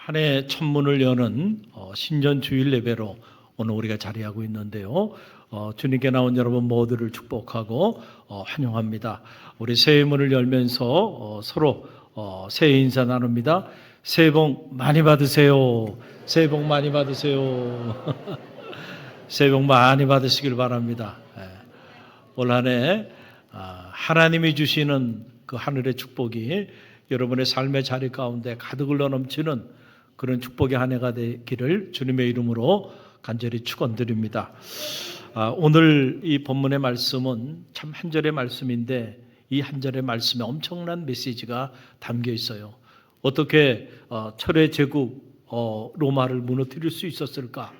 한 해 첫 문을 여는 신년 주일 예배로 오늘 우리가 자리하고 있는데요. 주님께 나온 여러분 모두를 축복하고 환영합니다. 우리 새해 문을 열면서 서로 새해 인사 나눕니다. 새해 복 많이 받으세요. 새해 복 많이 받으세요. 새해 복 많이 받으시길 바랍니다. 올 한 해 하나님이 주시는 그 하늘의 축복이 여러분의 삶의 자리 가운데 가득 흘러 넘치는 그런 축복의 한 해가 되기를 주님의 이름으로 간절히 축원드립니다. 오늘 이 본문의 말씀은 참 한 절의 말씀인데 이 한 절의 말씀에 엄청난 메시지가 담겨 있어요. 어떻게 철의 제국 로마를 무너뜨릴 수 있었을까?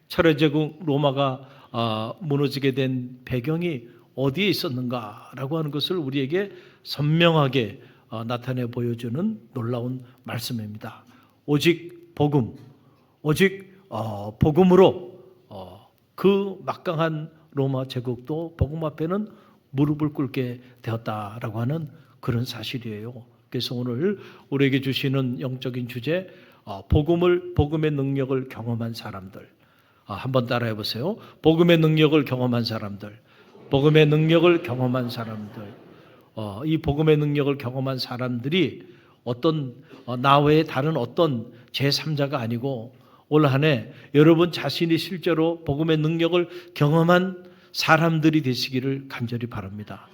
철의 제국 로마가 무너지게 된 배경이 어디에 있었는가라고 하는 것을 우리에게 선명하게 나타내 보여주는 놀라운 말씀입니다. 오직 복음, 오직 복음으로 그 막강한 로마 제국도 복음 앞에는 무릎을 꿇게 되었다라고 하는 그런 사실이에요. 그래서 오늘 우리에게 주시는 영적인 주제, 복음의 능력을 경험한 사람들. 한번 따라해 보세요. 복음의 능력을 경험한 사람들. 복음의 능력을 경험한 사람들. 이 복음의 능력을 경험한 사람들이 나 외에 다른 어떤 제3자가 아니고 올 한 해 여러분 자신이 실제로 복음의 능력을 경험한 사람들이 되시기를 간절히 바랍니다.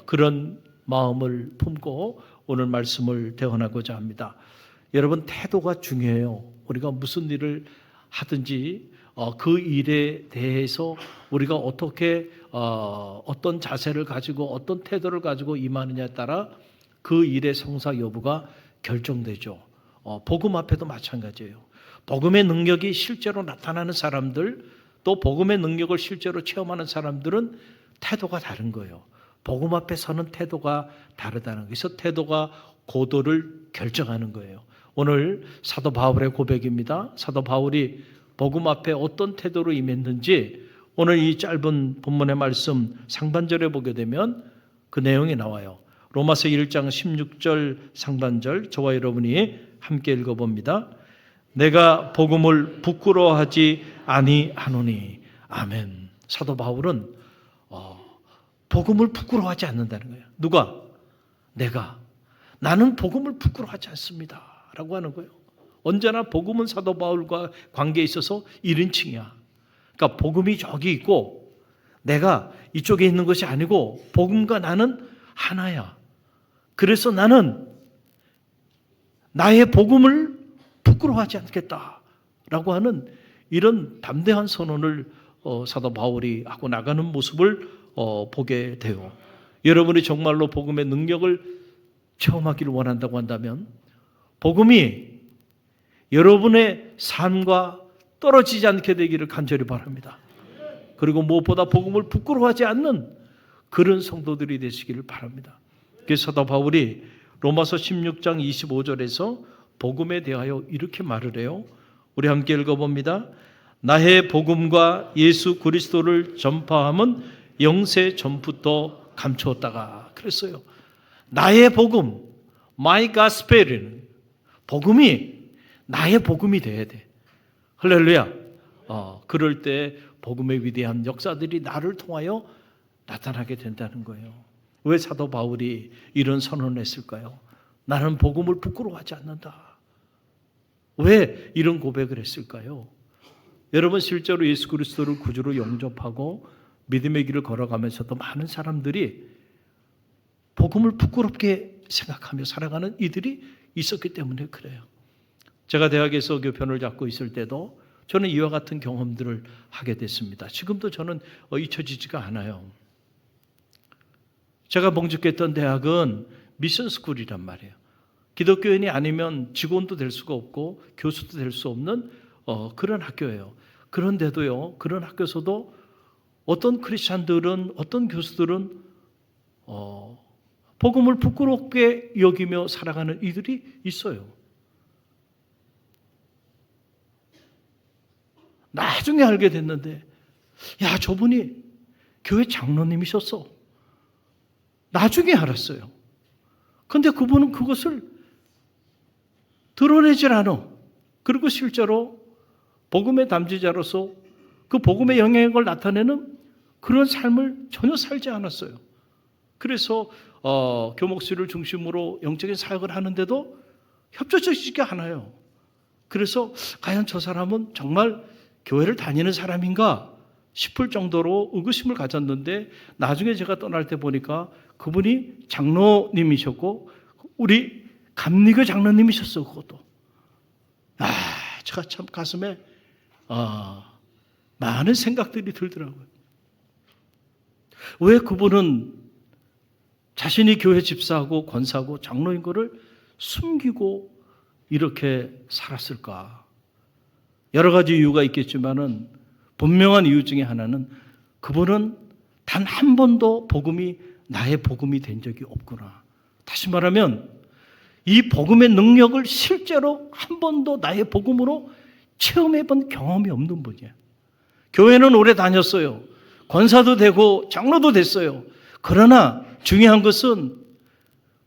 그런 마음을 품고 오늘 말씀을 대언하고자 합니다. 여러분 태도가 중요해요. 우리가 무슨 일을 하든지 그 일에 대해서 우리가 어떻게 어떤 자세를 가지고 어떤 태도를 가지고 임하느냐에 따라 그 일의 성사 여부가 결정되죠. 복음 앞에도 마찬가지예요. 복음의 능력이 실제로 나타나는 사람들, 또 복음의 능력을 실제로 체험하는 사람들은 태도가 다른 거예요. 복음 앞에 서는 태도가 다르다는 거예요. 그래서 태도가 고도를 결정하는 거예요. 오늘 사도 바울의 고백입니다. 사도 바울이 복음 앞에 어떤 태도로 임했는지 오늘 이 짧은 본문의 말씀 상반절에 보게 되면 그 내용이 나와요. 로마서 1장 16절 상반절 저와 여러분이 함께 읽어봅니다. 내가 복음을 부끄러워하지 아니하노니. 아멘. 사도 바울은 복음을 부끄러워하지 않는다는 거예요. 누가? 나는 복음을 부끄러워하지 않습니다 라고 하는 거예요. 언제나 복음은 사도 바울과 관계에 있어서 1인칭이야. 그러니까 복음이 저기 있고 내가 이쪽에 있는 것이 아니고 복음과 나는 하나야. 그래서 나는 나의 복음을 부끄러워하지 않겠다라고 하는 이런 담대한 선언을 사도 바울이 하고 나가는 모습을 보게 돼요. 여러분이 정말로 복음의 능력을 체험하기를 원한다고 한다면 복음이 여러분의 삶과 떨어지지 않게 되기를 간절히 바랍니다. 그리고 무엇보다 복음을 부끄러워하지 않는 그런 성도들이 되시기를 바랍니다. 그래서 사도 바울이 로마서 16장 25절에서 복음에 대하여 이렇게 말을 해요. 우리 함께 읽어봅니다. 나의 복음과 예수 그리스도를 전파함은 영세 전부터 감추었다가 그랬어요. 나의 복음, my gospel은 복음이 나의 복음이 돼야 돼. 할렐루야. 그럴 때 복음의 위대한 역사들이 나를 통하여 나타나게 된다는 거예요. 왜 사도 바울이 이런 선언을 했을까요? 나는 복음을 부끄러워하지 않는다. 왜 이런 고백을 했을까요? 여러분 실제로 예수 그리스도를 구주로 영접하고 믿음의 길을 걸어가면서도 많은 사람들이 복음을 부끄럽게 생각하며 살아가는 이들이 있었기 때문에 그래요. 제가 대학에서 교편을 잡고 있을 때도 저는 이와 같은 경험들을 하게 됐습니다. 지금도 저는 잊혀지지가 않아요. 제가 봉직했던 대학은 미션 스쿨이란 말이에요. 기독교인이 아니면 직원도 될 수가 없고 교수도 될 수 없는 그런 학교예요. 그런데도요, 그런 학교에서도 어떤 크리스찬들은, 어떤 교수들은 복음을 부끄럽게 여기며 살아가는 이들이 있어요. 나중에 알게 됐는데, 야, 저분이 교회 장로님이셨어. 나중에 알았어요. 근데 그분은 그것을 드러내질 않아. 그리고 실제로 복음의 담지자로서 그 복음의 영향력을 나타내는 그런 삶을 전혀 살지 않았어요. 그래서 교목수를 중심으로 영적인 사역을 하는데도 협조적이지 않아요. 그래서 과연 저 사람은 정말 교회를 다니는 사람인가 싶을 정도로 의구심을 가졌는데, 나중에 제가 떠날 때 보니까 그분이 장로님이셨고 우리 감리교 장로님이셨어. 그것도 제가 참 가슴에 많은 생각들이 들더라고요. 왜 그분은 자신이 교회 집사하고 권사하고 장로인 거를 숨기고 이렇게 살았을까? 여러 가지 이유가 있겠지만은 분명한 이유 중에 하나는 그분은 단 한 번도 복음이 나의 복음이 된 적이 없구나. 다시 말하면 이 복음의 능력을 실제로 한 번도 나의 복음으로 체험해 본 경험이 없는 분이에요. 교회는 오래 다녔어요. 권사도 되고 장로도 됐어요. 그러나 중요한 것은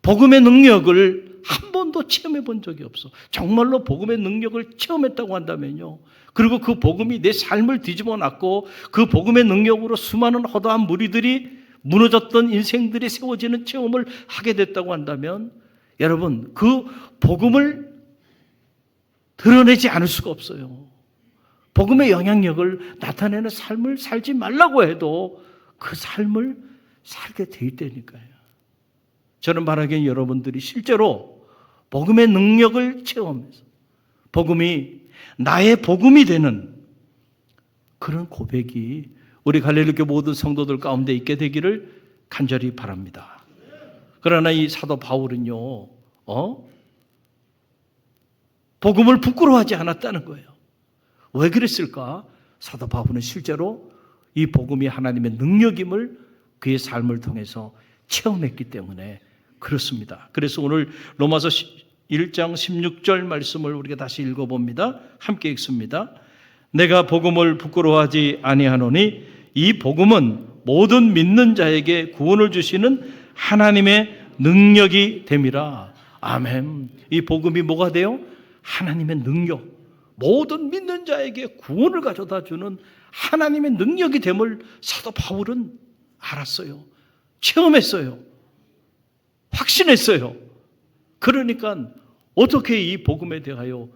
복음의 능력을 한 번도 체험해 본 적이 없어. 정말로 복음의 능력을 체험했다고 한다면요, 그리고 그 복음이 내 삶을 뒤집어 놨고 그 복음의 능력으로 수많은 허다한 무리들이 무너졌던 인생들이 세워지는 체험을 하게 됐다고 한다면, 여러분 그 복음을 드러내지 않을 수가 없어요. 복음의 영향력을 나타내는 삶을 살지 말라고 해도 그 삶을 살게 돼 있다니까요. 저는 말하기엔 여러분들이 실제로 복음의 능력을 체험해서 복음이 나의 복음이 되는 그런 고백이 우리 갈릴리교 모든 성도들 가운데 있게 되기를 간절히 바랍니다. 그러나 이 사도 바울은요, 복음을 부끄러워하지 않았다는 거예요. 왜 그랬을까? 사도 바울은 실제로 이 복음이 하나님의 능력임을 그의 삶을 통해서 체험했기 때문에 그렇습니다. 그래서 오늘 로마서 1장 16절 말씀을 우리가 다시 읽어봅니다. 함께 읽습니다. 내가 복음을 부끄러워하지 아니하노니 이 복음은 모든 믿는 자에게 구원을 주시는 하나님의 능력이 됨이라. 아멘. 이 복음이 뭐가 돼요? 하나님의 능력, 모든 믿는 자에게 구원을 가져다 주는 하나님의 능력이 됨을 사도 바울은 알았어요. 체험했어요. 확신했어요. 그러니까 어떻게 이 복음에 대하여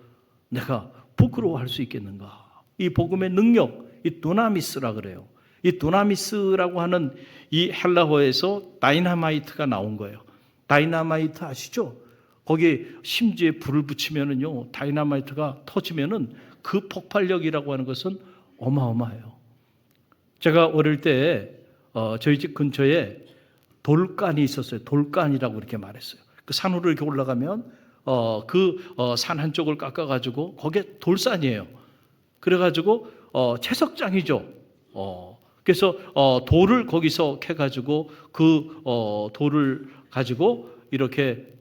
내가 부끄러워할 수 있겠는가? 이 복음의 능력, 이 두나미스라 그래요. 이 두나미스라고 하는 이 헬라어에서 다이나마이트가 나온 거예요. 다이나마이트 아시죠? 거기 심지에 불을 붙이면은요, 다이나마이트가 터지면은 그 폭발력이라고 하는 것은 어마어마해요. 제가 어릴 때 저희 집 근처에 돌간이 있었어요. 돌간이라고 이렇게 말했어요. 그 산으로 이렇게 올라가면 산 한쪽을 깎아가지고 거기에 돌산이에요. 그래가지고 채석장이죠. 그래서 돌을 거기서 캐가지고 그 돌을 가지고 이렇게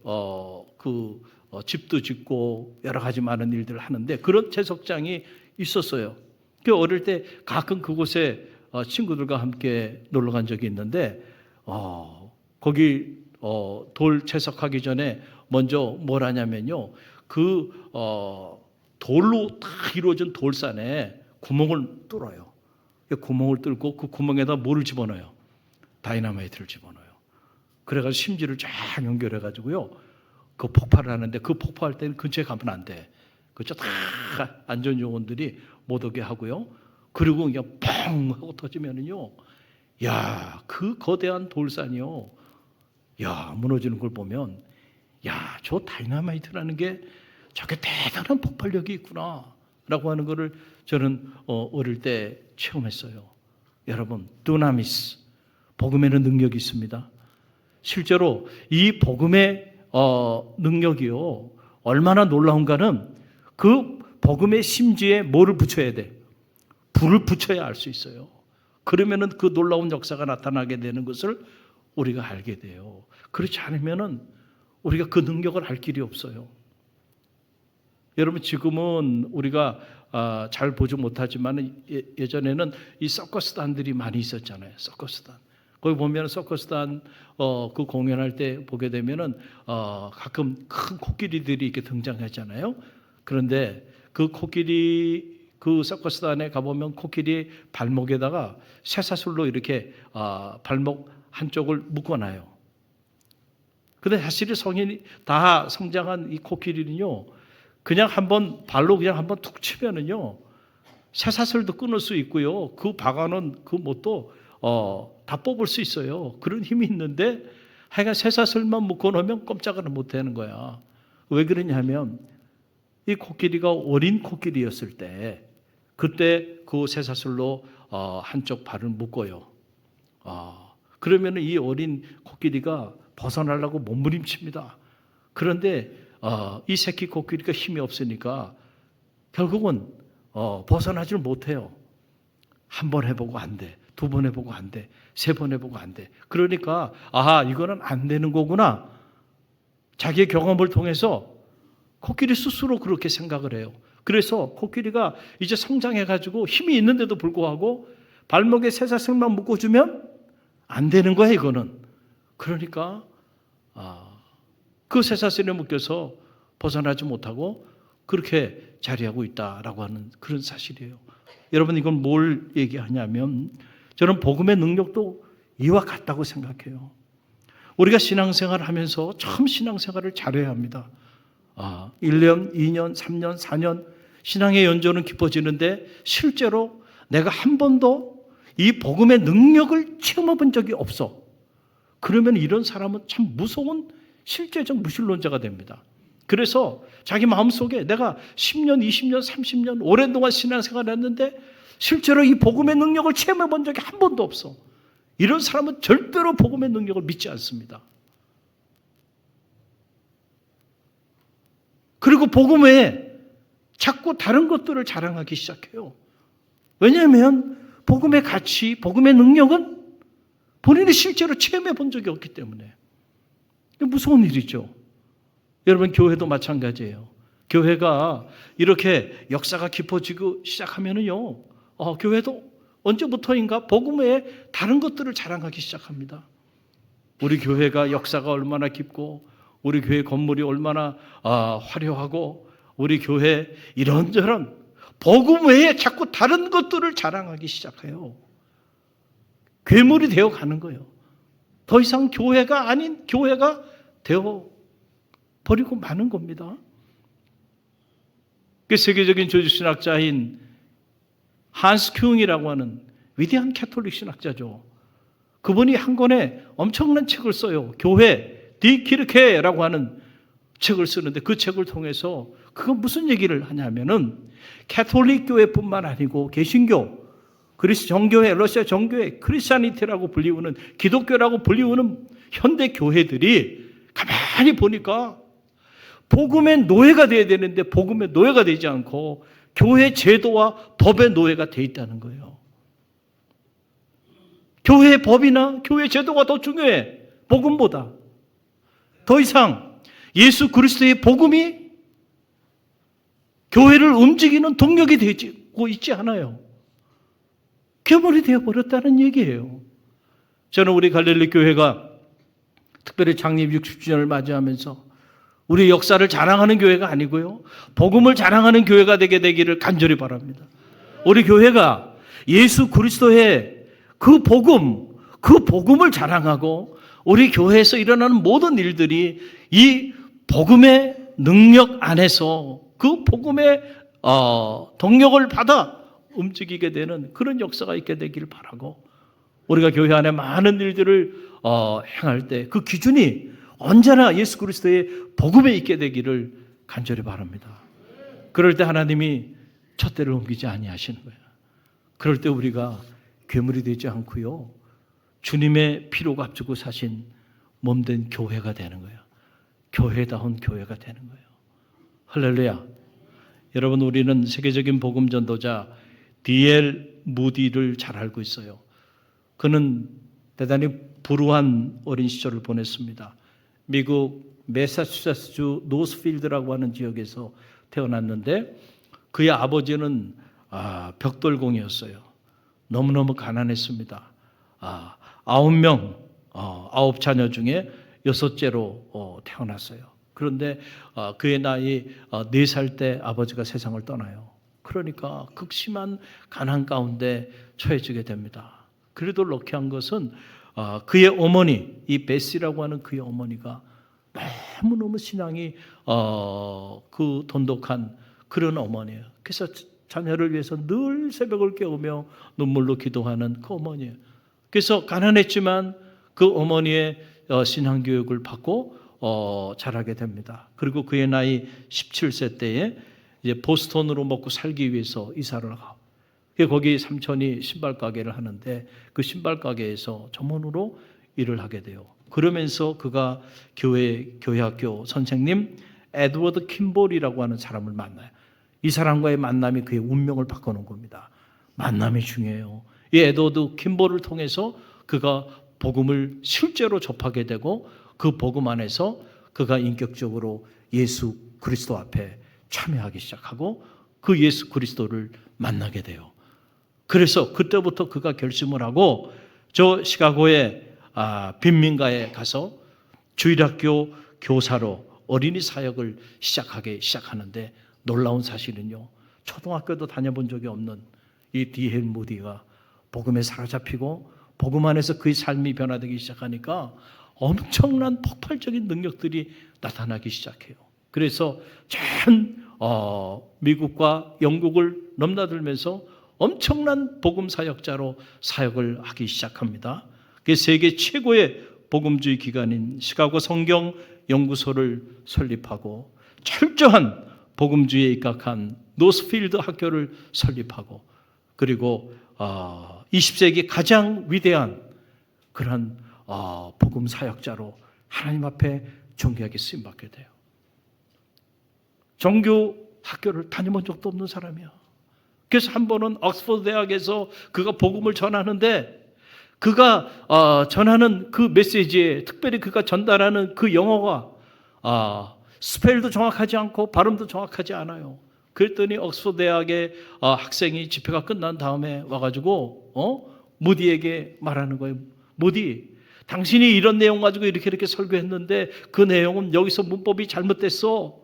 집도 짓고 여러 가지 많은 일들을 하는데, 그런 채석장이 있었어요. 그 어릴 때 가끔 그곳에 친구들과 함께 놀러 간 적이 있는데, 거기 돌 채석하기 전에 먼저 뭘 하냐면요, 그 돌로 다 이루어진 돌산에 구멍을 뚫어요. 구멍을 뚫고 그 구멍에다 뭐를 집어넣어요? 다이나마이트를 집어넣어요. 그래가지고 심지를 쫙 연결해가지고요, 그 폭발을 하는데, 그 폭발할 때는 근처에 가면 안 돼. 그렇죠? 다 안전요원들이 못 오게 하고요. 그리고 그냥 뻥 하고 터지면은요, 야, 그 거대한 돌산이요, 야, 무너지는 걸 보면, 야, 저 다이나마이트라는 게 저게 대단한 폭발력이 있구나 라고 하는 거를 저는 어릴 때 체험했어요. 여러분, 두나미스, 복음에는 능력이 있습니다. 실제로 이 복음의 능력이요, 얼마나 놀라운가는 그 복음의 심지에 뭐를 붙여야 돼? 불을 붙여야 알 수 있어요. 그러면은 그 놀라운 역사가 나타나게 되는 것을 우리가 알게 돼요. 그렇지 않으면은 우리가 그 능력을 알 길이 없어요. 여러분, 지금은 우리가 잘 보지 못하지만 예전에는 이 서커스단들이 많이 있었잖아요. 서커스단. 거기 보면 서커스단 그 공연할 때 보게 되면은 가끔 큰 코끼리들이 이렇게 등장하잖아요. 그런데 그 코끼리 그 서커스단에 가보면 코끼리 발목에다가 쇠사슬로 이렇게 발목 한쪽을 묶어놔요. 근데 사실 성인이 다 성장한 이 코끼리는요, 그냥 한번 발로 그냥 한번 툭 치면은요, 쇠사슬도 끊을 수 있고요, 그 박아놓은 그 못도 다 뽑을 수 있어요. 그런 힘이 있는데 하여간 쇠사슬만 묶어놓으면 꼼짝을 못 하는 거야. 왜 그러냐면 이 코끼리가 어린 코끼리였을 때 그때 그 쇠사슬로 한쪽 발을 묶어요. 그러면 이 어린 코끼리가 벗어나려고 몸부림칩니다. 그런데 이 새끼 코끼리가 힘이 없으니까 결국은 벗어나질 못해요. 한 번 해보고 안 돼. 두 번 해보고 안 돼. 세 번 해보고 안 돼. 그러니까 이거는 안 되는 거구나. 자기의 경험을 통해서 코끼리 스스로 그렇게 생각을 해요. 그래서 코끼리가 이제 성장해가지고 힘이 있는데도 불구하고 발목에 쇠사슬만 묶어주면 안 되는 거야, 이거는. 그러니까 그 쇠사슬에 묶여서 벗어나지 못하고 그렇게 자리하고 있다라고 하는 그런 사실이에요. 여러분, 이건 뭘 얘기하냐면 저는 복음의 능력도 이와 같다고 생각해요. 우리가 신앙생활을 하면서 처음 신앙생활을 잘해야 합니다. 1년, 2년, 3년, 4년 신앙의 연조는 깊어지는데 실제로 내가 한 번도 이 복음의 능력을 체험해 본 적이 없어. 그러면 이런 사람은 참 무서운 실제적 무신론자가 됩니다. 그래서 자기 마음속에 내가 10년, 20년, 30년 오랜 동안 신앙생활을 했는데 실제로 이 복음의 능력을 체험해 본 적이 한 번도 없어. 이런 사람은 절대로 복음의 능력을 믿지 않습니다. 그리고 복음 외에 자꾸 다른 것들을 자랑하기 시작해요. 왜냐하면 복음의 가치, 복음의 능력은 본인이 실제로 체험해 본 적이 없기 때문에. 이게 무서운 일이죠. 여러분, 교회도 마찬가지예요. 교회가 이렇게 역사가 깊어지고 시작하면은요, 교회도 언제부터인가 복음 외에 다른 것들을 자랑하기 시작합니다. 우리 교회가 역사가 얼마나 깊고 우리 교회 건물이 얼마나 화려하고 우리 교회 이런저런 복음 외에 자꾸 다른 것들을 자랑하기 시작해요. 괴물이 되어 가는 거예요. 더 이상 교회가 아닌 교회가 되어 버리고 마는 겁니다. 그 세계적인 조직신학자인 한스 큐응이라고 하는 위대한 캐톨릭 신학자죠. 그분이 한 권의 엄청난 책을 써요. 교회 디 키르케라고 하는 책을 쓰는데 그 책을 통해서 그건 무슨 얘기를 하냐면은 캐톨릭 교회뿐만 아니고 개신교, 그리스 정교회, 러시아 정교회, 크리스찬이티라고 불리우는 기독교라고 불리우는 현대 교회들이 가만히 보니까 복음의 노예가 되어야 되는데 복음의 노예가 되지 않고 교회 제도와 법의 노예가 되어 있다는 거예요. 교회의 법이나 교회 제도가 더 중요해. 복음보다. 더 이상 예수 그리스도의 복음이 교회를 움직이는 동력이 되고 있지 않아요. 괴물이 되어버렸다는 얘기예요. 저는 우리 갈릴리 교회가 특별히 창립 60주년을 맞이하면서 우리 역사를 자랑하는 교회가 아니고요, 복음을 자랑하는 교회가 되게 되기를 간절히 바랍니다. 우리 교회가 예수 그리스도의 그 복음을 자랑하고 우리 교회에서 일어나는 모든 일들이 이 복음의 능력 안에서 그 복음의 동력을 받아 움직이게 되는 그런 역사가 있게 되기를 바라고, 우리가 교회 안에 많은 일들을 행할 때 그 기준이 언제나 예수 그리스도의 복음에 있게 되기를 간절히 바랍니다. 그럴 때 하나님이 촛대를 옮기지 아니하시는 거예요. 그럴 때 우리가 괴물이 되지 않고요, 주님의 피로 값주고 사신 몸된 교회가 되는 거예요. 교회다운 교회가 되는 거예요. 할렐루야. 여러분, 우리는 세계적인 복음 전도자 D.L. 무디를 잘 알고 있어요. 그는 대단히 불우한 어린 시절을 보냈습니다. 미국 매사추세츠주 노스필드라고 하는 지역에서 태어났는데 그의 아버지는 벽돌공이었어요. 너무너무 가난했습니다. 9명, 9자녀 중에 6째로 태어났어요. 그런데 그의 나이 4살 때 아버지가 세상을 떠나요. 그러니까 극심한 가난 가운데 처해지게 됩니다. 그래도 럭키한 것은 그의 어머니, 이 베시라고 하는 그의 어머니가 너무너무 신앙이 그 돈독한 그런 어머니예요. 그래서 자녀를 위해서 늘 새벽을 깨우며 눈물로 기도하는 그 어머니예요. 그래서 가난했지만 그 어머니의 신앙교육을 받고 자라게 됩니다. 그리고 그의 나이 17세 때에 이제 보스턴으로 먹고 살기 위해서 이사를 가고, 거기 삼촌이 신발 가게를 하는데 그 신발 가게에서 점원으로 일을 하게 돼요. 그러면서 그가 교회학교 선생님 에드워드 킴볼이라고 하는 사람을 만나요. 이 사람과의 만남이 그의 운명을 바꿔놓은 겁니다. 만남이 중요해요. 이 에드워드 킴볼을 통해서 그가 복음을 실제로 접하게 되고 그 복음 안에서 그가 인격적으로 예수 그리스도 앞에 참여하기 시작하고 그 예수 그리스도를 만나게 돼요. 그래서 그때부터 그가 결심을 하고 저 시카고의 빈민가에 가서 주일학교 교사로 어린이 사역을 시작하는데 놀라운 사실은요, 초등학교도 다녀본 적이 없는 이 D.L. 무디가 복음에 사로잡히고 복음 안에서 그의 삶이 변화되기 시작하니까 엄청난 폭발적인 능력들이 나타나기 시작해요. 그래서 전 미국과 영국을 넘나들면서 엄청난 복음 사역자로 사역을 하기 시작합니다. 세계 최고의 복음주의 기관인 시카고 성경 연구소를 설립하고 철저한 복음주의에 입각한 노스필드 학교를 설립하고, 그리고 20세기 가장 위대한 그런 복음 사역자로 하나님 앞에 존귀하게 쓰임받게 돼요. 종교 학교를 다녀본 적도 없는 사람이야. 그래서 한 번은 옥스퍼드 대학에서 그가 복음을 전하는데 그가 전하는 그 메시지에 특별히 그가 전달하는 그 영어가 스펠도 정확하지 않고 발음도 정확하지 않아요. 그랬더니 옥스퍼드 대학의 학생이 집회가 끝난 다음에 와가지고 무디에게 말하는 거예요. 무디, 당신이 이런 내용 가지고 이렇게 설교했는데 그 내용은 여기서 문법이 잘못됐어.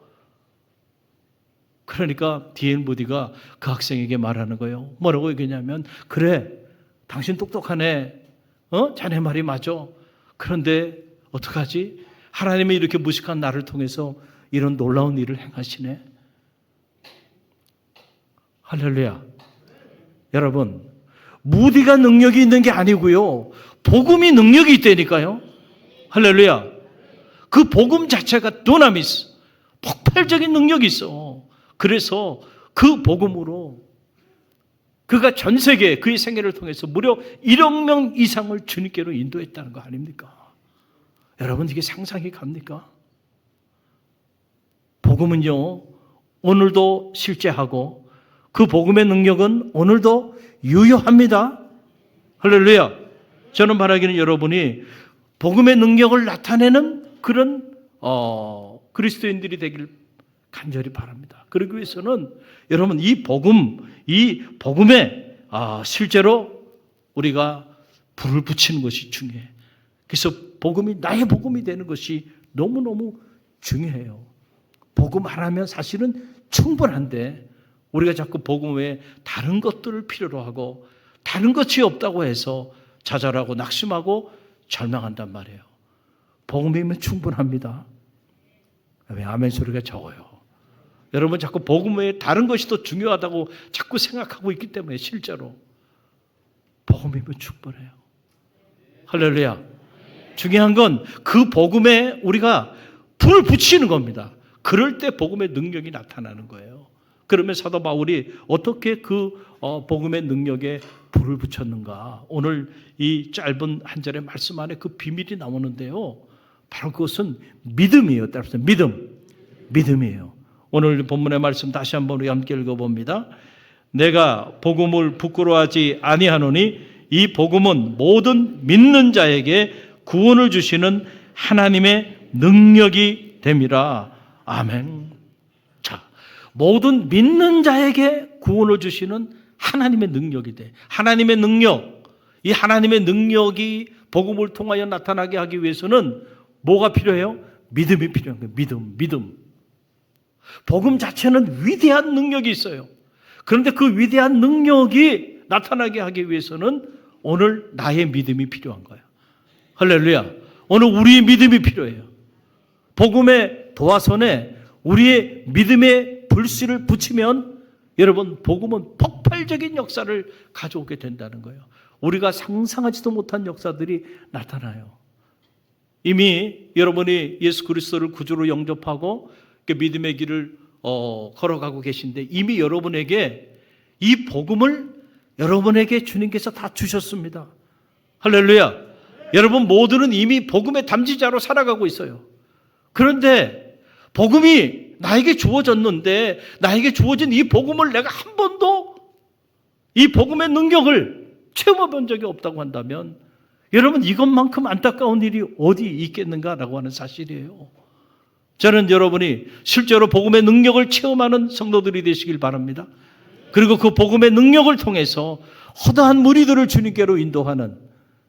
그러니까 D.L. 무디가 그 학생에게 말하는 거예요. 뭐라고 얘기냐면, 그래, 당신 똑똑하네. 자네 말이 맞아. 그런데 어떡하지? 하나님이 이렇게 무식한 나를 통해서 이런 놀라운 일을 행하시네. 할렐루야. 여러분, 무디가 능력이 있는 게 아니고요, 복음이 능력이 있다니까요. 할렐루야. 그 복음 자체가 도나미스, 폭발적인 능력이 있어. 그래서 그 복음으로 그가 전 세계 그의 생애를 통해서 무려 1억 명 이상을 주님께로 인도했다는 거 아닙니까? 여러분, 이게 상상이 갑니까? 복음은요, 오늘도 실제하고 그 복음의 능력은 오늘도 유효합니다. 할렐루야. 저는 바라기는 여러분이 복음의 능력을 나타내는 그런 그리스도인들이 되길 간절히 바랍니다. 그러기 위해서는 여러분, 이 복음에 실제로 우리가 불을 붙이는 것이 중요해. 그래서 복음이 나의 복음이 되는 것이 너무너무 중요해요. 복음 하나면 사실은 충분한데 우리가 자꾸 복음 외에 다른 것들을 필요로 하고 다른 것이 없다고 해서 좌절하고 낙심하고 절망한단 말이에요. 복음이면 충분합니다. 왜 아멘 소리가 적어요? 여러분, 자꾸 복음 외에 다른 것이 더 중요하다고 자꾸 생각하고 있기 때문에 실제로 복음이면 충분해요. 할렐루야. 중요한 건 그 복음에 우리가 불을 붙이는 겁니다. 그럴 때 복음의 능력이 나타나는 거예요. 그러면 사도 바울이 어떻게 그 복음의 능력에 불을 붙였는가? 오늘 이 짧은 한 절의 말씀 안에 그 비밀이 나오는데요, 바로 그것은 믿음이에요. 따라서 믿음이에요. 오늘 본문의 말씀 다시 한번 우리 함께 읽어봅니다. 내가 복음을 부끄러워하지 아니하노니 이 복음은 모든 믿는 자에게 구원을 주시는 하나님의 능력이 됨이라. 아멘. 자, 모든 믿는 자에게 구원을 주시는 하나님의 능력이 돼. 하나님의 능력, 이 하나님의 능력이 복음을 통하여 나타나게 하기 위해서는 뭐가 필요해요? 믿음이 필요한 거예요. 믿음. 복음 자체는 위대한 능력이 있어요. 그런데 그 위대한 능력이 나타나게 하기 위해서는 오늘 나의 믿음이 필요한 거예요. 할렐루야. 오늘 우리의 믿음이 필요해요. 복음의 도화선에 우리의 믿음의 불씨를 붙이면 여러분, 복음은 폭발적인 역사를 가져오게 된다는 거예요. 우리가 상상하지도 못한 역사들이 나타나요. 이미 여러분이 예수 그리스도를 구주로 영접하고 믿음의 길을 걸어가고 계신데 이미 여러분에게 이 복음을 여러분에게 주님께서 다 주셨습니다. 할렐루야. 여러분 모두는 이미 복음의 담지자로 살아가고 있어요. 그런데 복음이 나에게 주어졌는데 나에게 주어진 이 복음을 내가 한 번도 이 복음의 능력을 체험해 본 적이 없다고 한다면 여러분 이것만큼 안타까운 일이 어디 있겠는가라고 하는 사실이에요. 저는 여러분이 실제로 복음의 능력을 체험하는 성도들이 되시길 바랍니다. 그리고 그 복음의 능력을 통해서 허다한 무리들을 주님께로 인도하는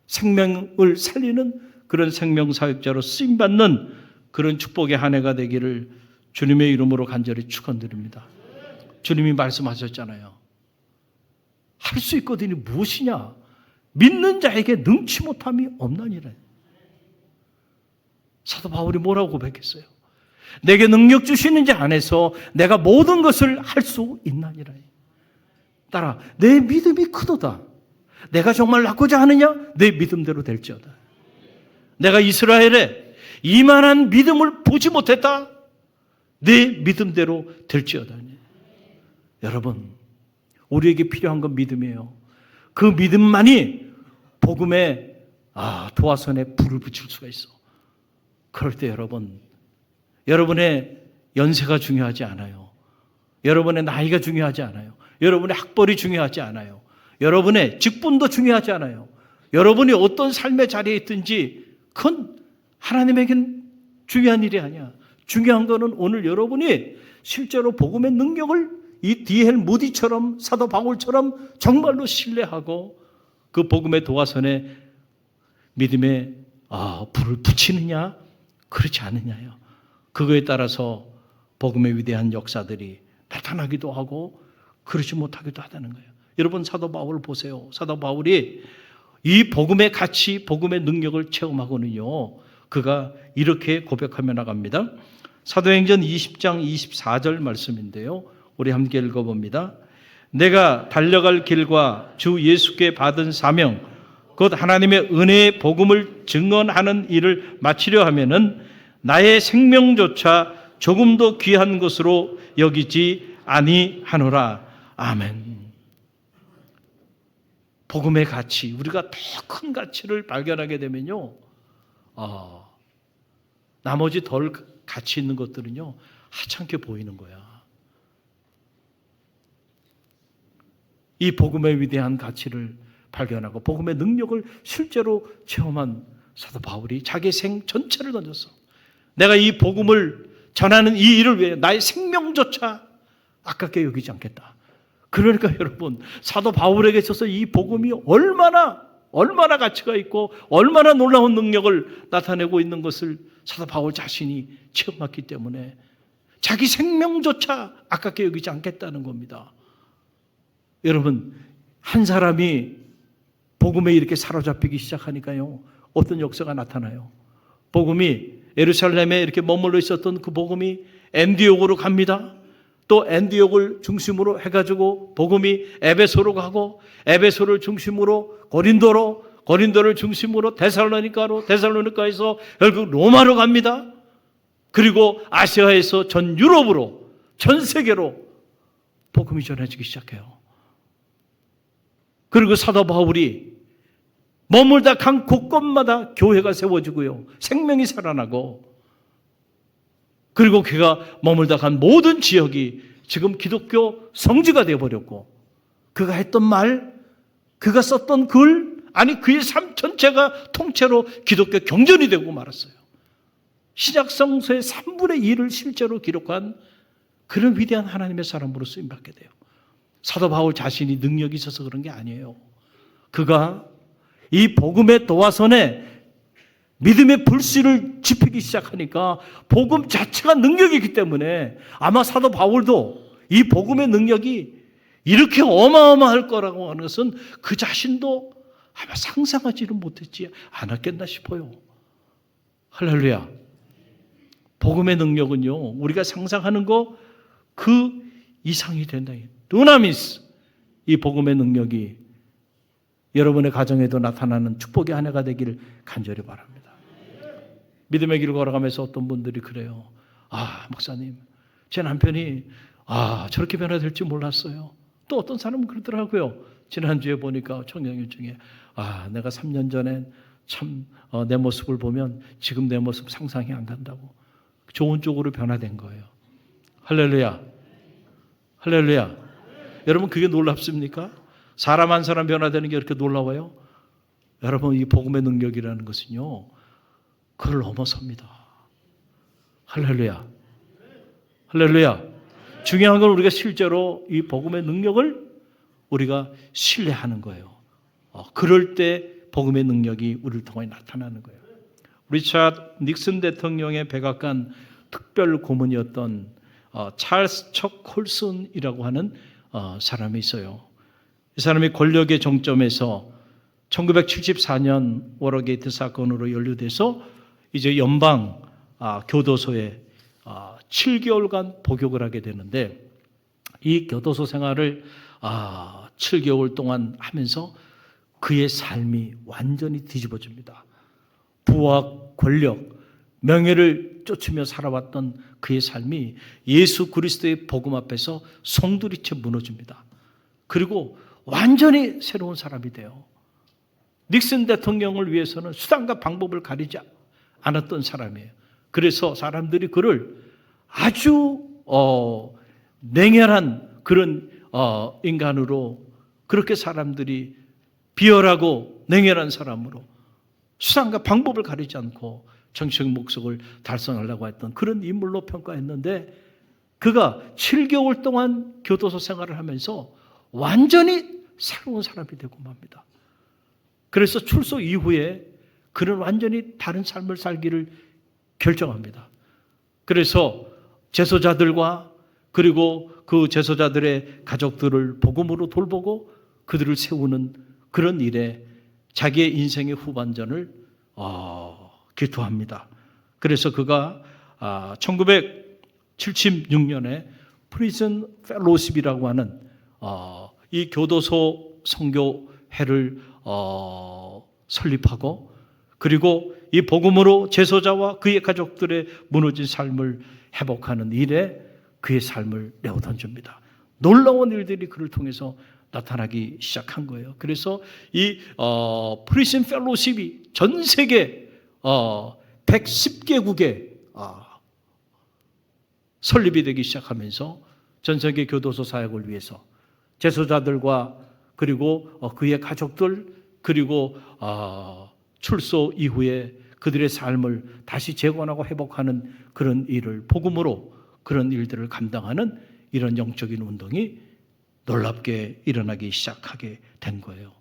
생명을 살리는 그런 생명사역자로 쓰임받는 그런 축복의 한 해가 되기를 주님의 이름으로 간절히 축원드립니다. 주님이 말씀하셨잖아요. 할 수 있거든요. 무엇이냐? 믿는 자에게 능치 못함이 없나니라. 사도 바울이 뭐라고 고백했어요? 내게 능력 주시는 자 안에서 내가 모든 것을 할 수 있나니라. 따라 내 믿음이 크도다. 내가 정말 낫고자 하느냐? 내 믿음대로 될지어다. 내가 이스라엘에 이만한 믿음을 보지 못했다. 내 믿음대로 될지어다. 여러분, 우리에게 필요한 건 믿음이에요. 그 믿음만이 복음의 도화선에 불을 붙일 수가 있어. 그럴 때 여러분의 연세가 중요하지 않아요. 여러분의 나이가 중요하지 않아요. 여러분의 학벌이 중요하지 않아요. 여러분의 직분도 중요하지 않아요. 여러분이 어떤 삶의 자리에 있든지 그건 하나님에겐 중요한 일이 아니야. 중요한 거는 오늘 여러분이 실제로 복음의 능력을 이 D.L. 무디처럼 사도 바울처럼 정말로 신뢰하고 그 복음의 도화선에 믿음의 불을 붙이느냐 그렇지 않느냐요. 그거에 따라서 복음의 위대한 역사들이 나타나기도 하고 그렇지 못하기도 하다는 거예요. 여러분 사도 바울 보세요. 사도 바울이 이 복음의 가치, 복음의 능력을 체험하고는요. 그가 이렇게 고백하며 나갑니다. 사도행전 20장 24절 말씀인데요. 우리 함께 읽어봅니다. 내가 달려갈 길과 주 예수께 받은 사명, 곧 하나님의 은혜의 복음을 증언하는 일을 마치려 하면은 나의 생명조차 조금도 귀한 것으로 여기지 아니하노라. 아멘. 복음의 가치, 우리가 더 큰 가치를 발견하게 되면요, 나머지 덜 가치 있는 것들은요 하찮게 보이는 거야. 이 복음의 위대한 가치를 발견하고 복음의 능력을 실제로 체험한 사도 바울이 자기 생 전체를 던졌어. 내가 이 복음을 전하는 이 일을 위해 나의 생명조차 아깝게 여기지 않겠다. 그러니까 여러분, 사도 바울에게 있어서 이 복음이 얼마나 가치가 있고 얼마나 놀라운 능력을 나타내고 있는 것을 사도 바울 자신이 체험했기 때문에 자기 생명조차 아깝게 여기지 않겠다는 겁니다. 여러분, 한 사람이 복음에 이렇게 사로잡히기 시작하니까요, 어떤 역사가 나타나요. 복음이 예루살렘에 이렇게 머물러 있었던 그 복음이 안디옥으로 갑니다. 또 안디옥을 중심으로 해가지고 복음이 에베소로 가고 에베소를 중심으로 고린도를 중심으로 데살로니카에서 결국 로마로 갑니다. 그리고 아시아에서 전 유럽으로, 전 세계로 복음이 전해지기 시작해요. 그리고 사도 바울이 머물다 간 곳곳마다 교회가 세워지고요, 생명이 살아나고, 그리고 그가 머물다 간 모든 지역이 지금 기독교 성지가 되어버렸고, 그가 했던 말, 그가 썼던 글, 그의 삶 전체가 통째로 기독교 경전이 되고 말았어요. 신약성서의 3분의 1을 실제로 기록한 그런 위대한 하나님의 사람으로 쓰임받게 돼요. 사도 바울 자신이 능력이 있어서 그런 게 아니에요. 그가 이 복음의 도화선에 믿음의 불씨를 지피기 시작하니까 복음 자체가 능력이기 때문에 아마 사도 바울도 이 복음의 능력이 이렇게 어마어마할 거라고 하는 것은 그 자신도 아마 상상하지는 못했지 않았겠나 싶어요. 할렐루야. 복음의 능력은요, 우리가 상상하는 거 그 이상이 된다. 두나미스. 이 복음의 능력이 여러분의 가정에도 나타나는 축복의 한 해가 되기를 간절히 바랍니다. 믿음의 길을 걸어가면서 어떤 분들이 그래요. 목사님, 제 남편이 저렇게 변화될지 몰랐어요. 또 어떤 사람은 그러더라고요. 지난주에 보니까 청년들 중에 내가 3년 전에 참 내 모습을 보면 지금 내 모습 상상이 안 간다고. 좋은 쪽으로 변화된 거예요. 할렐루야. 할렐루야. 여러분, 그게 놀랍습니까? 사람 한 사람 변화되는 게 그렇게 놀라워요? 여러분, 이 복음의 능력이라는 것은요, 그걸 넘어섭니다. 할렐루야. 할렐루야. 중요한 건 우리가 실제로 이 복음의 능력을 우리가 신뢰하는 거예요. 그럴 때 복음의 능력이 우리를 통해 나타나는 거예요. 리차드 닉슨 대통령의 백악관 특별 고문이었던 찰스 척 콜슨이라고 하는 사람이 있어요. 이 사람이 권력의 정점에서 1974년 워터게이트 사건으로 연루돼서 이제 연방 교도소에 7개월간 복역을 하게 되는데, 이 교도소 생활을 7개월 동안 하면서 그의 삶이 완전히 뒤집어집니다. 부와 권력, 명예를 쫓으며 살아왔던 그의 삶이 예수 그리스도의 복음 앞에서 송두리째 무너집니다. 그리고 완전히 새로운 사람이 돼요. 닉슨 대통령을 위해서는 수단과 방법을 가리지 않았던 사람이에요. 그래서 사람들이 그를 아주 냉혈한 그런 인간으로, 그렇게 사람들이 비열하고 냉혈한 사람으로 수단과 방법을 가리지 않고 정치적 목적을 달성하려고 했던 그런 인물로 평가했는데, 그가 7개월 동안 교도소 생활을 하면서 완전히 새로운 사람이 되고 맙니다. 그래서 출소 이후에 그는 완전히 다른 삶을 살기를 결정합니다. 그래서 재소자들과 그리고 그 재소자들의 가족들을 복음으로 돌보고 그들을 세우는 그런 일에 자기의 인생의 후반전을 기투합니다. 그래서 그가 1976년에 프리즌 펠로십이라고 하는 이 교도소 선교회를 설립하고, 그리고 이 복음으로 재소자와 그의 가족들의 무너진 삶을 회복하는 일에 그의 삶을 내어던집니다. 놀라운 일들이 그를 통해서 나타나기 시작한 거예요. 그래서 이 프리즌 펠로십이 전 세계 110개국에 설립이 되기 시작하면서 전 세계 교도소 사역을 위해서 재소자들과 그리고 그의 가족들, 그리고 출소 이후에 그들의 삶을 다시 재건하고 회복하는 그런 일을, 복음으로 그런 일들을 감당하는 이런 영적인 운동이 놀랍게 일어나기 시작하게 된 거예요.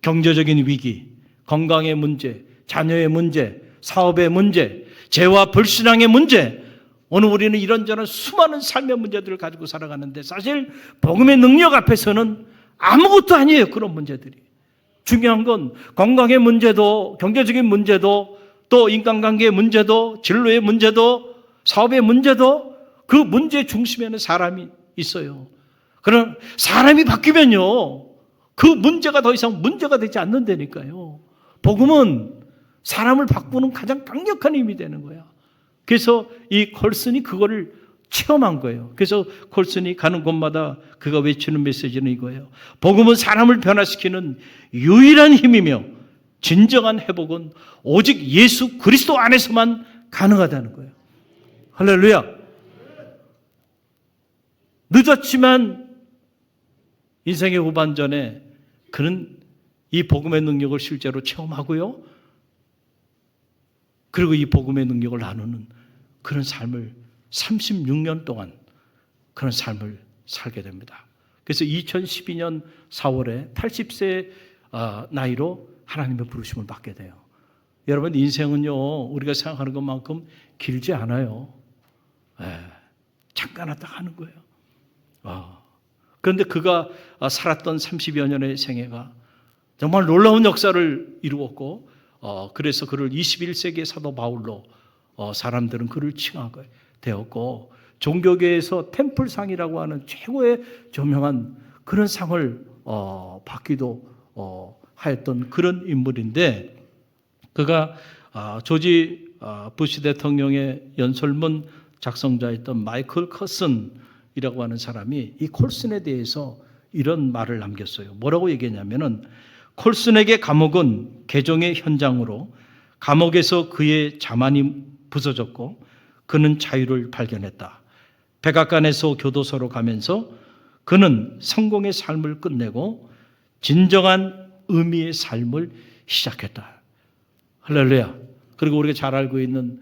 경제적인 위기, 건강의 문제, 자녀의 문제, 사업의 문제, 죄와 불신앙의 문제, 오늘 우리는 이런저런 수많은 삶의 문제들을 가지고 살아가는데, 사실 복음의 능력 앞에서는 아무것도 아니에요. 그런 문제들이. 중요한 건 건강의 문제도, 경제적인 문제도, 또 인간관계의 문제도, 진로의 문제도, 사업의 문제도, 그 문제 중심에는 사람이 있어요. 그럼 사람이 바뀌면요, 그 문제가 더 이상 문제가 되지 않는다니까요. 복음은 사람을 바꾸는 가장 강력한 힘이 되는 거야. 그래서 이 콜슨이 그거를 체험한 거예요. 그래서 콜슨이 가는 곳마다 그가 외치는 메시지는 이거예요. 복음은 사람을 변화시키는 유일한 힘이며 진정한 회복은 오직 예수 그리스도 안에서만 가능하다는 거예요. 할렐루야. 늦었지만 인생의 후반전에 그는 이 복음의 능력을 실제로 체험하고요, 그리고 이 복음의 능력을 나누는 그런 삶을 36년 동안 그런 삶을 살게 됩니다. 그래서 2012년 4월에 80세 나이로 하나님의 부르심을 받게 돼요. 여러분, 인생은요, 우리가 생각하는 것만큼 길지 않아요. 잠깐 왔다 가는 거예요. 그런데 그가 살았던 30여 년의 생애가 정말 놀라운 역사를 이루었고, 그래서 그를 21세기의 사도 바울로 사람들은 그를 칭하게 되었고, 종교계에서 템플상이라고 하는 최고의 저명한 그런 상을 받기도 하였던 그런 인물인데, 그가 조지 부시 대통령의 연설문 작성자였던 마이클 컬슨이라고 하는 사람이 이 콜슨에 대해서 이런 말을 남겼어요. 뭐라고 얘기했냐면은, 콜슨에게 감옥은 개종의 현장으로 감옥에서 그의 자만이 부서졌고 그는 자유를 발견했다. 백악관에서 교도소로 가면서 그는 성공의 삶을 끝내고 진정한 의미의 삶을 시작했다. 할렐루야. 그리고 우리가 잘 알고 있는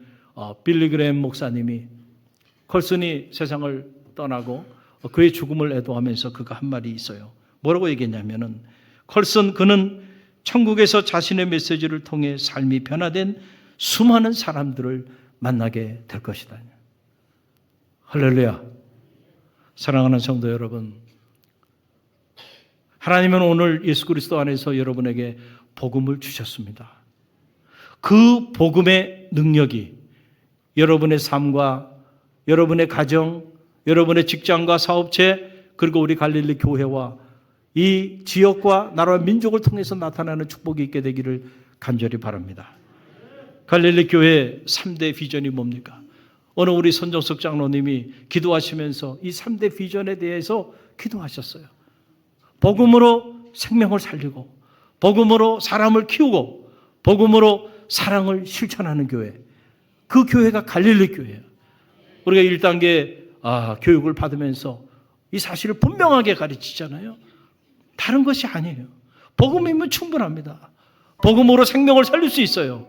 빌리 그레엄 목사님이 콜슨이 세상을 떠나고 그의 죽음을 애도하면서 그가 한 말이 있어요. 뭐라고 얘기했냐면은, 콜슨 그는 천국에서 자신의 메시지를 통해 삶이 변화된 수많은 사람들을 만나게 될 것이다. 할렐루야. 사랑하는 성도 여러분, 하나님은 오늘 예수 그리스도 안에서 여러분에게 복음을 주셨습니다. 그 복음의 능력이 여러분의 삶과 여러분의 가정, 여러분의 직장과 사업체, 그리고 우리 갈릴리 교회와 이 지역과 나라와 민족을 통해서 나타나는 축복이 있게 되기를 간절히 바랍니다. 갈릴리 교회 3대 비전이 뭡니까? 오늘 우리 손정석 장로님이 기도하시면서 이 3대 비전에 대해서 기도하셨어요. 복음으로 생명을 살리고, 복음으로 사람을 키우고, 복음으로 사랑을 실천하는 교회. 그 교회가 갈릴리 교회예요. 우리가 1단계 교육을 받으면서 이 사실을 분명하게 가르치잖아요. 다른 것이 아니에요. 복음이면 충분합니다. 복음으로 생명을 살릴 수 있어요.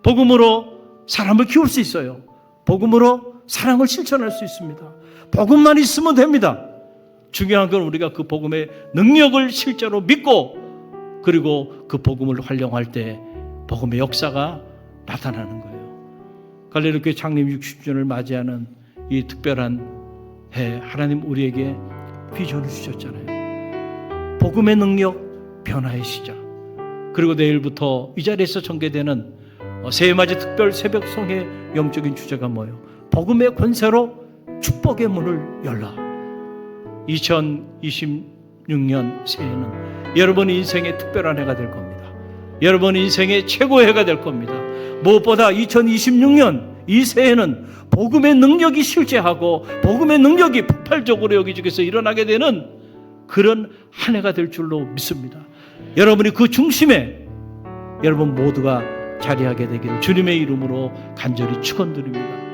복음으로 사람을 키울 수 있어요. 복음으로 사랑을 실천할 수 있습니다. 복음만 있으면 됩니다. 중요한 건 우리가 그 복음의 능력을 실제로 믿고, 그리고 그 복음을 활용할 때 복음의 역사가 나타나는 거예요. 갈릴리 교회 창립 60주년을 맞이하는 이 특별한 해, 하나님 우리에게 비전을 주셨잖아요. 복음의 능력, 변화의 시작. 그리고 내일부터 이 자리에서 전개되는 새해맞이 특별 새벽 성의 영적인 주제가 뭐예요? 복음의 권세로 축복의 문을 열라. 2026년 새해는 여러분 인생의 특별한 해가 될 겁니다. 여러분 인생의 최고의 해가 될 겁니다. 무엇보다 2026년 이 새해는 복음의 능력이 실제하고 복음의 능력이 폭발적으로 여기저기서 일어나게 되는 그런 한 해가 될 줄로 믿습니다. 여러분이 그 중심에 여러분 모두가 자리하게 되기를 주님의 이름으로 간절히 축원드립니다.